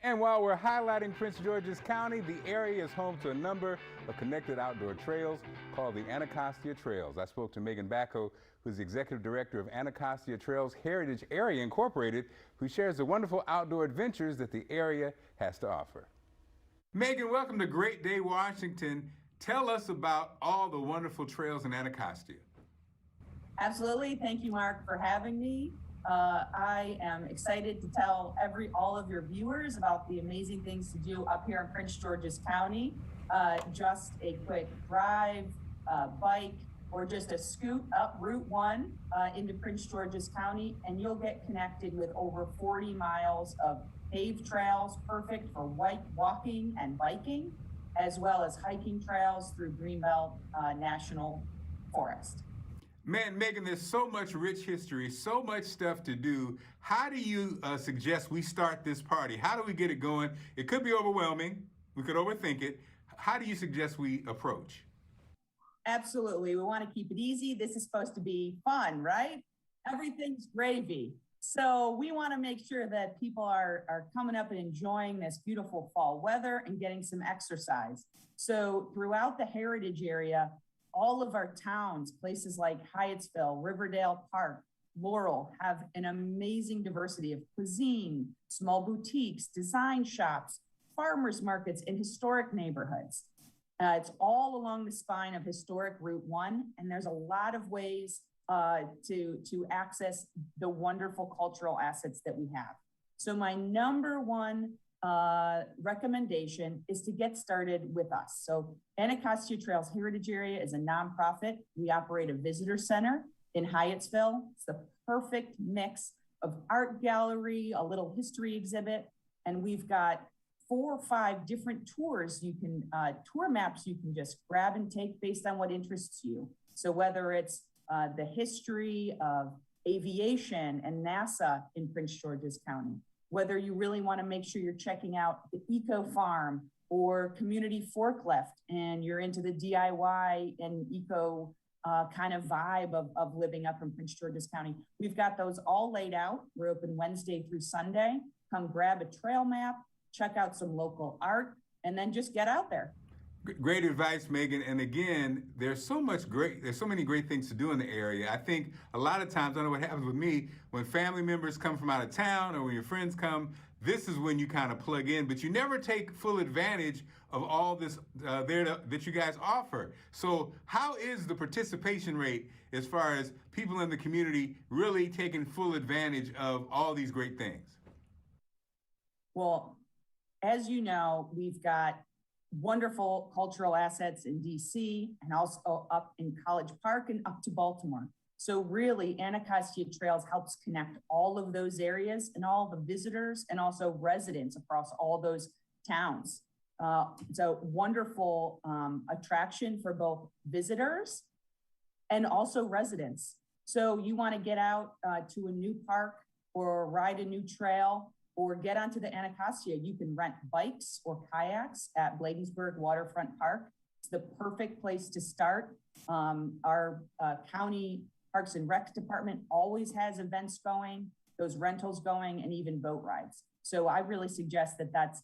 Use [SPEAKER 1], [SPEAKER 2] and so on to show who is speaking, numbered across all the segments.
[SPEAKER 1] And while we're highlighting Prince George's County, the area is home to a number of connected outdoor trails called the Anacostia Trails. I spoke to Megan Bacco, who's the executive director of Anacostia Trails Heritage Area Incorporated, who shares the wonderful outdoor adventures that the area has to offer. Megan, welcome to Great Day, Washington. Tell us about all the wonderful trails in Anacostia.
[SPEAKER 2] Absolutely. Thank you, Mark, for having me. I am excited to tell all of your viewers about the amazing things to do up here in Prince George's County. Just a quick drive, bike, or just a scoot up Route 1 into Prince George's County, and you'll get connected with over 40 miles of paved trails, perfect for walking and biking, as well as hiking trails through Greenbelt National Forest.
[SPEAKER 1] Man, Megan, there's so much rich history, so much stuff to do. How do you suggest we start this party? How do we get it going? It could be overwhelming. We could overthink it. How do you suggest we approach?
[SPEAKER 2] Absolutely. We want to keep it easy. This is supposed to be fun, right? Everything's gravy. So we want to make sure that people are coming up and enjoying this beautiful fall weather and getting some exercise. So throughout the heritage area, all of our towns, places like Hyattsville, Riverdale Park, Laurel, have an amazing diversity of cuisine, small boutiques, design shops, farmers markets, and historic neighborhoods. It's all along the spine of historic Route 1, and there's a lot of ways to access the wonderful cultural assets that we have. So my number one recommendation is to get started with us. So Anacostia Trails Heritage Area is a nonprofit. We operate a visitor center in Hyattsville. It's the perfect mix of art gallery, a little history exhibit, and we've got 4 or 5 different tours tour maps you can just grab and take based on what interests you. So whether it's the history of aviation and NASA in Prince George's County, whether you really want to make sure you're checking out the eco farm or community forklift and you're into the DIY and eco kind of vibe of living up in Prince George's County. We've got those all laid out. We're open Wednesday through Sunday. Come grab a trail map, check out some local art, and then just get out there.
[SPEAKER 1] Great advice, Megan. And again, there's so many great things to do in the area. I think a lot of times, I know what happens with me, when family members come from out of town or when your friends come, this is when you kind of plug in, but you never take full advantage of all this that you guys offer. So how is the participation rate as far as people in the community really taking full advantage of all these great things?
[SPEAKER 2] Well, as you know, we've got wonderful cultural assets in DC and also up in College Park and up to Baltimore. So really, Anacostia Trails helps connect all of those areas and all the visitors and also residents across all those towns. It's a wonderful attraction for both visitors and also residents. So you want to get out to a new park or ride a new trail, or get onto the Anacostia. You can rent bikes or kayaks at Bladensburg Waterfront Park. It's the perfect place to start. Our county Parks and Rec department always has events going, those rentals going, and even boat rides. So I really suggest that that's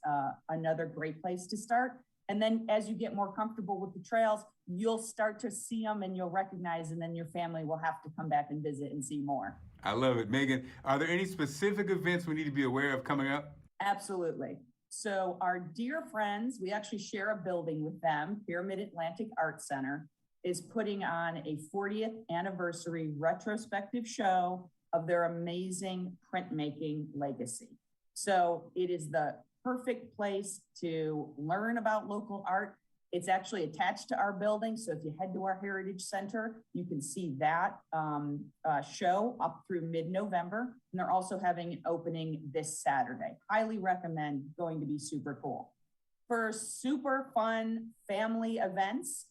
[SPEAKER 2] another great place to start. And then as you get more comfortable with the trails, you'll start to see them and you'll recognize, and then your family will have to come back and visit and see more.
[SPEAKER 1] I love it. Megan, are there any specific events we need to be aware of coming up?
[SPEAKER 2] Absolutely. So our dear friends, we actually share a building with them, Pyramid Atlantic Art Center, is putting on a 40th anniversary retrospective show of their amazing printmaking legacy. So it is the perfect place to learn about local art. It's actually attached to our building. So if you head to our Heritage Center, you can see that show up through mid-November. And they're also having an opening this Saturday. Highly recommend, going to be super cool. For super fun family events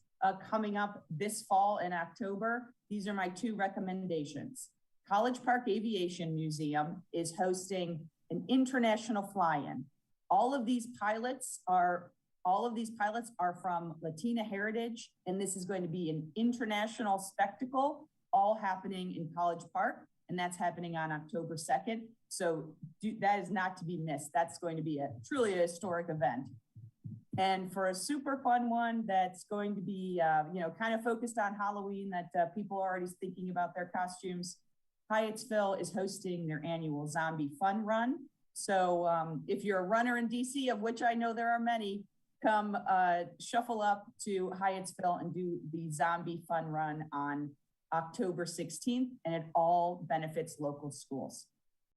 [SPEAKER 2] coming up this fall in October, these are my 2 recommendations. College Park Aviation Museum is hosting an international fly-in. All of these pilots are from Latina heritage, and this is going to be an international spectacle, all happening in College Park. and that's happening on October 2nd. So that is not to be missed. That's going to be truly a historic event. And for a super fun one that's going to be, kind of focused on Halloween, that people are already thinking about their costumes, Hyattsville is hosting their annual Zombie Fun Run. So if you're a runner in DC, of which I know there are many, come shuffle up to Hyattsville and do the Zombie Fun Run on October 16th, and it all benefits local schools.